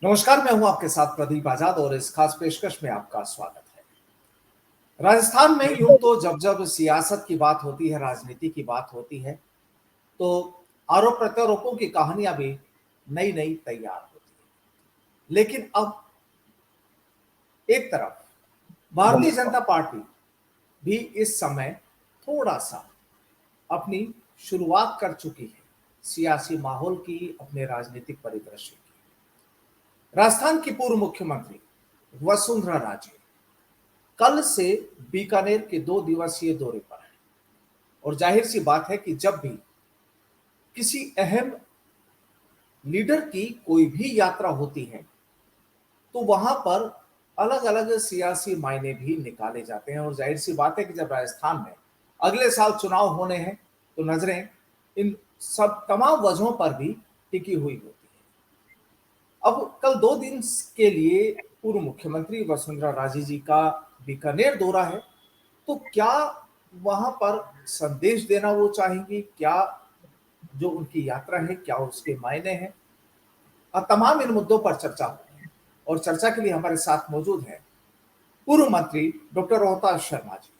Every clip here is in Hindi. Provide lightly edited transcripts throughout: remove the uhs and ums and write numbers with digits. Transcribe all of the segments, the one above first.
नमस्कार, मैं हूं आपके साथ प्रदीप आजाद और इस खास पेशकश में आपका स्वागत है। राजस्थान में यूं तो जब जब सियासत की बात होती है, राजनीति की बात होती है, तो आरोप प्रत्यारोपों की कहानियां भी नई नई तैयार होती है। लेकिन अब एक तरफ भारतीय जनता पार्टी भी इस समय थोड़ा सा अपनी शुरुआत कर चुकी है सियासी माहौल की, अपने राजनीतिक परिदृश्य की। राजस्थान की पूर्व मुख्यमंत्री वसुंधरा राजे कल से बीकानेर के 2 दिवसीय दौरे पर है और जाहिर सी बात है कि जब भी किसी अहम लीडर की कोई भी यात्रा होती है तो वहां पर अलग अलग सियासी मायने भी निकाले जाते हैं। और जाहिर सी बात है कि जब राजस्थान में अगले साल चुनाव होने हैं तो नजरें इन सब तमाम वजहों पर भी टिकी हुई होती है। अब कल 2 दिन के लिए पूर्व मुख्यमंत्री वसुंधरा राजे जी का बीकानेर दौरा है, तो क्या वहां पर संदेश देना वो चाहेंगी, क्या जो उनकी यात्रा है क्या उसके मायने हैं, तमाम इन मुद्दों पर चर्चा होगी। और चर्चा के लिए हमारे साथ मौजूद है पूर्व मंत्री डॉक्टर रोहतास शर्मा जी।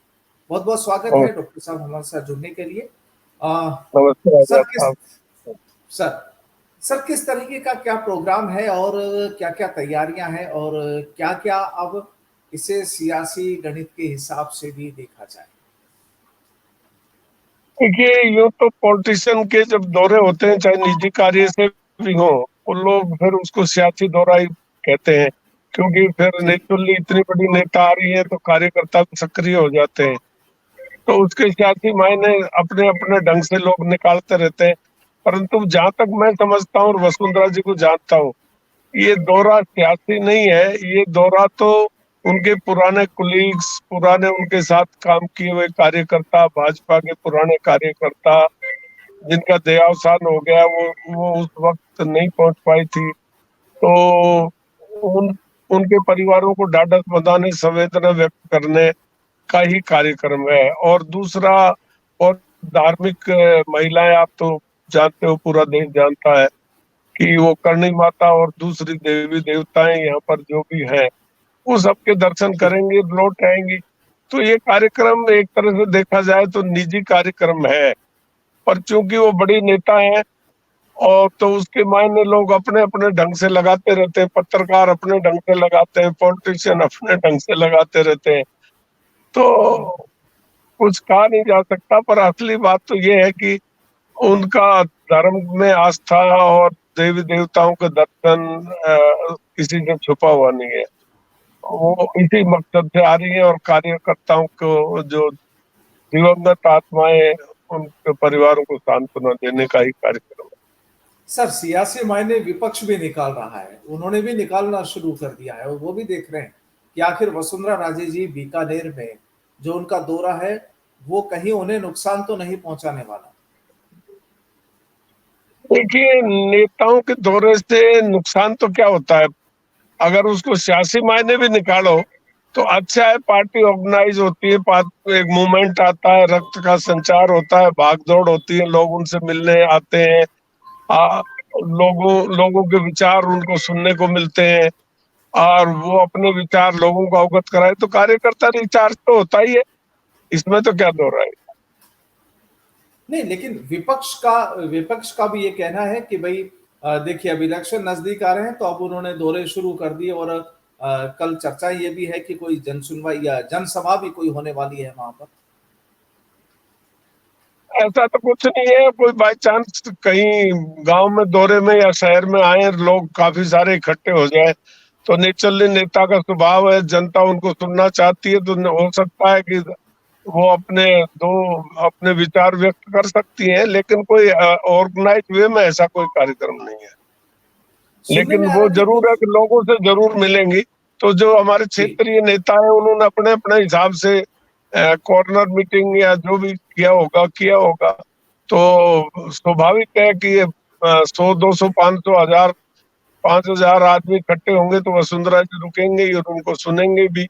बहुत बहुत स्वागत है डॉक्टर साहब हमारे साथ जुड़ने के लिए। नमस्ते सर आजाद किस साहब। सर सर किस तरीके का क्या प्रोग्राम है और क्या क्या तैयारियां हैं और क्या क्या अब इसे सियासी गणित के हिसाब से भी देखा जाए? देखिए, यूं तो पॉलिटिशियन के जब दौरे होते हैं, चाहे निजी कार्य से भी हो, वो लोग फिर उसको सियासी दौरा ही कहते हैं, क्योंकि फिर जी नेचुरली इतनी बड़ी नेता आ रही है तो कार्यकर्ता भी सक्रिय हो जाते हैं। तो उसके सियासी मायने अपने अपने ढंग से लोग निकालते रहते हैं। परंतु जहां तक मैं समझता हूँ और वसुंधरा जी को जानता हूँ, ये दौरा सियासी नहीं है। ये दौरा तो उनके पुराने कुलीग्स, पुराने उनके साथ काम किए हुए कार्यकर्ता, भाजपा के पुराने कार्यकर्ता जिनका देहावसान हो गया, वो उस वक्त नहीं पहुंच पाई थी, तो उन उनके परिवारों को ढाढ़स बंधाने, संवेदना व्यक्त करने का ही कार्यक्रम है। और दूसरा, और धार्मिक महिलाएं, आप तो जानते हो, पूरा देश जानता है कि वो करणी माता और दूसरी देवी देवताएं यहाँ पर जो भी हैं, वो सबके दर्शन जी करेंगे, लौट आएंगी। तो ये कार्यक्रम एक तरह से देखा जाए तो निजी कार्यक्रम है, पर चूंकि वो बड़ी नेता है और तो उसके मायने लोग अपने अपने ढंग से लगाते रहते हैं, पत्रकार अपने ढंग से लगाते हैं, पॉलिटिशियन अपने ढंग से लगाते रहते हैं। तो कुछ कहा नहीं जा सकता, पर असली बात तो ये है कि उनका धर्म में आस्था और देवी देवताओं के दर्शन किसी से छुपा हुआ नहीं है। वो इसी मकसद से आ रही है और कार्यकर्ताओं को, जो दिवंगत आत्माएं, उनके परिवारों को सांत्वना देने का ही कार्यक्रम है। सर, सियासी मायने विपक्ष भी निकाल रहा है, उन्होंने भी निकालना शुरू कर दिया है और वो भी देख रहे हैं कि आखिर वसुंधरा राजे जी बीकानेर में जो उनका दौरा है वो कहीं उन्हें नुकसान तो नहीं पहुंचाने वाला। देखिए, नेताओं के दौरे से नुकसान तो क्या होता है, अगर उसको सियासी मायने भी निकालो तो अच्छा है। पार्टी ऑर्गेनाइज होती है, एक मूवमेंट आता है, रक्त का संचार होता है, भागदौड़ होती है, लोग उनसे मिलने आते हैं, आ, लोगों के विचार उनको सुनने को मिलते हैं और वो अपने विचार लोगों को अवगत कराए, तो कार्यकर्ता रिचार्ज तो होता ही है। इसमें तो क्या दो रहा है। नहीं, लेकिन विपक्ष का भी ये कहना है कि भाई देखिए अब इलेक्शन नजदीक आ रहे हैं तो अब उन्होंने दौरे शुरू कर दिए और कल चर्चा ये भी है कि कोई जन सुनवाई या जनसभा भी कोई होने वाली है वहां पर। ऐसा तो कुछ नहीं है, कोई बाई चांस कहीं गांव में दौरे में या शहर में आए, लोग काफी सारे इकट्ठे हो जाए, तो नेचुरली नेता का स्वभाव है, जनता उनको सुनना चाहती है, तो हो सकता है कि वो अपने विचार व्यक्त कर सकती हैं, लेकिन कोई ऑर्गेनाइज वे में ऐसा कोई कार्यक्रम नहीं है। सुनने लेकिन में आ वो रहा है कि जरूर कुछ। है कि लोगों से जरूर मिलेंगी। तो जो हमारे जी क्षेत्रीय नेता है, उन्होंने अपने अपने हिसाब से कॉर्नर मीटिंग या जो भी किया होगा। तो स्वाभाविक है कि 100, 200, 500, 1000, 5000 आदमी इकट्ठे होंगे तो वसुंधरा जी रुकेंगे ही और उनको सुनेंगे भी,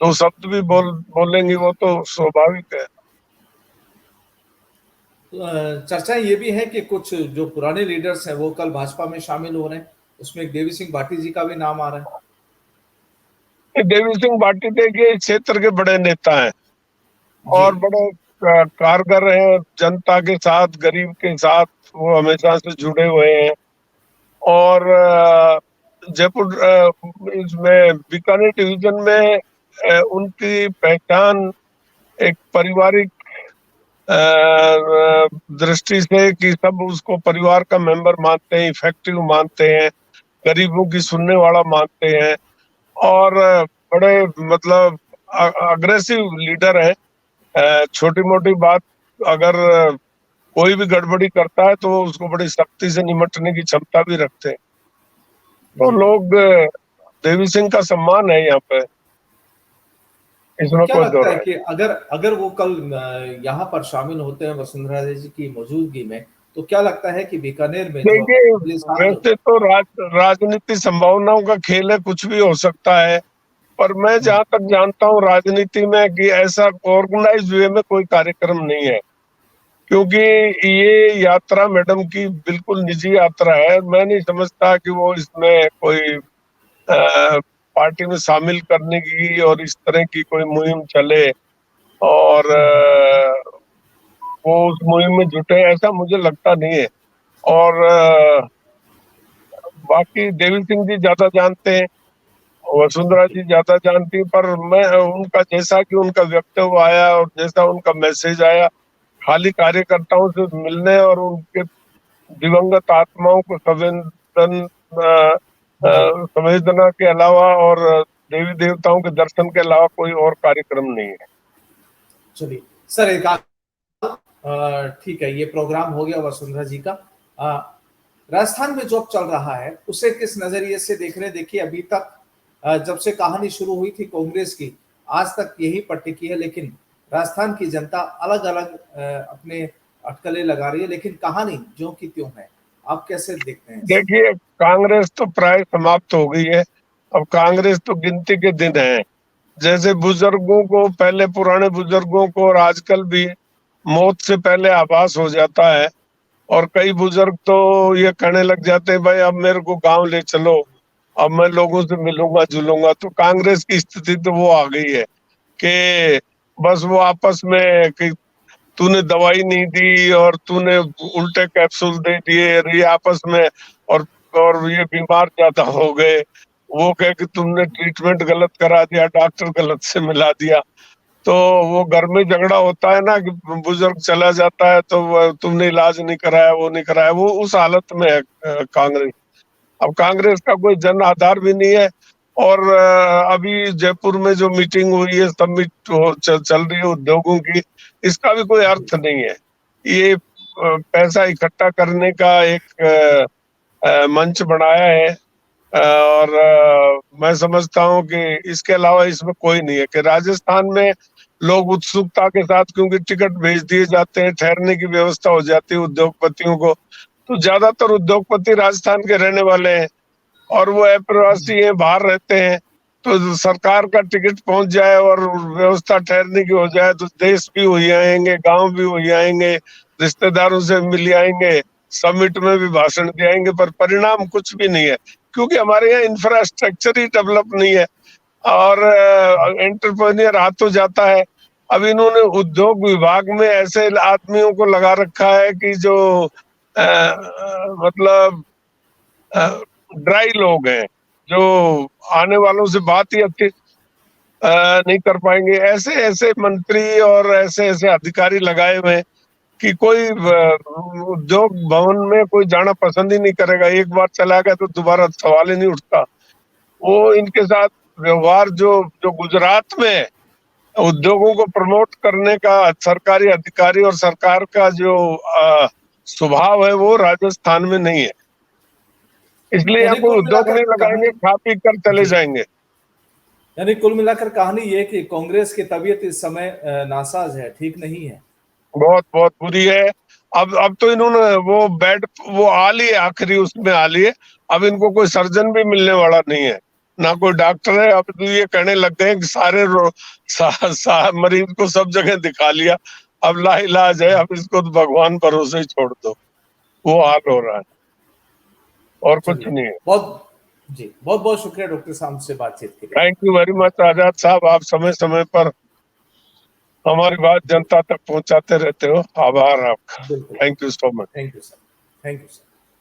तो शब्द भी बोलेंगे, वो तो स्वाभाविक है। चर्चा ये भी है कि कुछ जो पुराने लीडर्स हैं वो कल भाजपा में शामिल हो रहे हैं, उसमें एक देवी सिंह भाटी जी का भी नाम आ रहा है। देवी सिंह भाटी देखिए इस क्षेत्र के बड़े नेता हैं जी। और बड़े कारगर हैं, जनता के साथ, गरीब के साथ वो हमेशा से जुड़े हुए हैं। और जयपुर इसमें बीकानेर डिवीजन में उनकी पहचान एक पारिवारिक दृष्टि से कि सब उसको परिवार का मेंबर मानते हैं, इफेक्टिव मानते हैं, गरीबों की सुनने वाला मानते हैं और बड़े मतलब अग्रेसिव लीडर है। छोटी मोटी बात अगर कोई भी गड़बड़ी करता है तो वो उसको बड़ी सख्ती से निपटने की क्षमता भी रखते हैं। तो जी। लोग देवी सिंह का सम्मान है यहाँ पे, तो इसमें क्या कोई दो लगता है राय कि अगर अगर वो कल यहाँ पर शामिल होते हैं वसुंधरा जी की मौजूदगी में, तो क्या लगता है कि बीकानेर में जो देखिए अगले साल जो। वैसे तो राजनीति संभावनाओं का खेल है, कुछ भी हो सकता है। पर मैं जहां तक जानता हूँ राजनीति में कि ऐसा ऑर्गेनाइज वे में कोई कार्यक्रम नहीं है, क्योंकि ये यात्रा मैडम की बिल्कुल निजी यात्रा है। मैं नहीं समझता कि वो इसमें कोई पार्टी में शामिल करने की और इस तरह की कोई मुहिम चले और वो उस मुहिम में जुटे, ऐसा मुझे लगता नहीं है। और बाकी देवी सिंह जी ज्यादा जानते हैं, वसुंधरा जी ज्यादा जानती है, पर मैं उनका जैसा कि उनका वक्तव्य आया और जैसा उनका मैसेज आया, खाली कार्यकर्ताओं से मिलने और उनके दिवंगत आत्माओं को जी। संवेदना के अलावा और देवी देवताओं के दर्शन के अलावा कोई और कार्यक्रम नहीं है। चलिए सर, एक ठीक है, ये प्रोग्राम हो गया वसुंधरा जी का। राजस्थान में जो चल रहा है उसे किस नजरिए से देख रहे हैं? देखिए अभी तक जब से कहानी शुरू हुई थी कांग्रेस की, आज तक यही पट्टी की है, लेकिन राजस्थान की जनता अलग अलग अपने अटकलें लगा रही है, लेकिन कहानी जो की त्यों है। आप कैसे देखते हैं इसे? देखिए कांग्रेस तो प्राय समाप्त हो गई है, अब कांग्रेस तो गिनती के दिन है। जैसे बुजुर्गों को, पहले पुराने बुजुर्गों को और आजकल भी मौत से पहले आभास हो जाता है और कई बुजुर्ग तो ये कहने लग जाते हैं भाई अब मेरे को गांव ले चलो, अब मैं लोगों से मिलूंगा जुलूंगा। तो कांग्रेस की स्थिति तो वो आ गई है कि बस वो आपस में कि तूने दवाई नहीं दी और तूने उल्टे कैप्सूल दे दिए, ये आपस में। और और ये बीमार ज्यादा हो गए, वो कहे कि तुमने ट्रीटमेंट गलत करा दिया, डॉक्टर गलत से मिला दिया। तो वो घर में झगड़ा होता है ना कि बुजुर्ग चला जाता है तो तुमने इलाज नहीं कराया, वो नहीं कराया, वो उस हालत में है कांग्रेस। अब कांग्रेस का कोई जन आधार भी नहीं है। और अभी जयपुर में जो मीटिंग हुई है, समिट चल रही है उद्योगों की, इसका भी कोई अर्थ नहीं है। ये पैसा इकट्ठा करने का एक मंच बनाया है और मैं समझता हूँ कि इसके अलावा इसमें कोई नहीं है। कि राजस्थान में लोग उत्सुकता के साथ, क्योंकि टिकट भेज दिए जाते हैं, ठहरने की व्यवस्था हो जाती है उद्योगपतियों को, तो ज्यादातर उद्योगपति राजस्थान के रहने वाले हैं और वो अप्रवासी हैं, बाहर रहते हैं। तो सरकार का टिकट पहुंच जाए और व्यवस्था ठहरने की हो जाए तो देश भी हो आएंगे, गांव भी हो आएंगे, रिश्तेदारों से मिल आएंगे, समिट में भी भाषण दे आएंगे, पर परिणाम कुछ भी नहीं है, क्योंकि हमारे यहाँ इंफ्रास्ट्रक्चर ही डेवलप नहीं है और एंटरप्रेन्योर आ तो जाता है। अब इन्होंने उद्योग विभाग में ऐसे आदमियों को लगा रखा है कि जो मतलब ड्राई लोग हैं, जो आने वालों से बात ही अच्छी नहीं कर पाएंगे। ऐसे ऐसे मंत्री और ऐसे ऐसे अधिकारी लगाए हुए हैं कि कोई उद्योग भवन में कोई जाना पसंद ही नहीं करेगा। एक बार चला गया तो दोबारा सवाल ही नहीं उठता। वो इनके साथ व्यवहार जो जो गुजरात में उद्योगों को प्रमोट करने का सरकारी अधिकारी और सरकार का जो स्वभाव है, वो राजस्थान में नहीं है। इसलिए यहाँ यानी कोई कुल उद्योग मिलाकर नहीं लगाएंगे, कहानी। खा पी कर चले जी। जाएंगे। यानी कुल मिलाकर कहानी ये कि कांग्रेस की तबीयत इस समय नासाज है, ठीक नहीं है। बहुत बहुत बुरी है। अब तो इन्होंने वो बेड वो आ लिए, आखिरी उसमें आ लिए। अब इनको कोई सर्जन भी मिलने वाला नहीं है, ना कोई डॉक्टर है। अब तो ये कहने लग गए कि मरीज को सब जगह दिखा लिया, अब लाइलाज है, अब इसको तो भगवान भरोसे ही छोड़ दो। वो हाल हो रहा है। और कुछ चलिए, नहीं है। बहुत जी, बहुत बहुत शुक्रिया डॉक्टर साहब से बातचीत के लिए। थैंक यू वेरी मच आजाद साहब, आप समय समय पर हमारी बात जनता तक पहुंचाते रहते हो, आभार आपका। बिल्कुल, thank you so much. Thank you sir, thank you sir.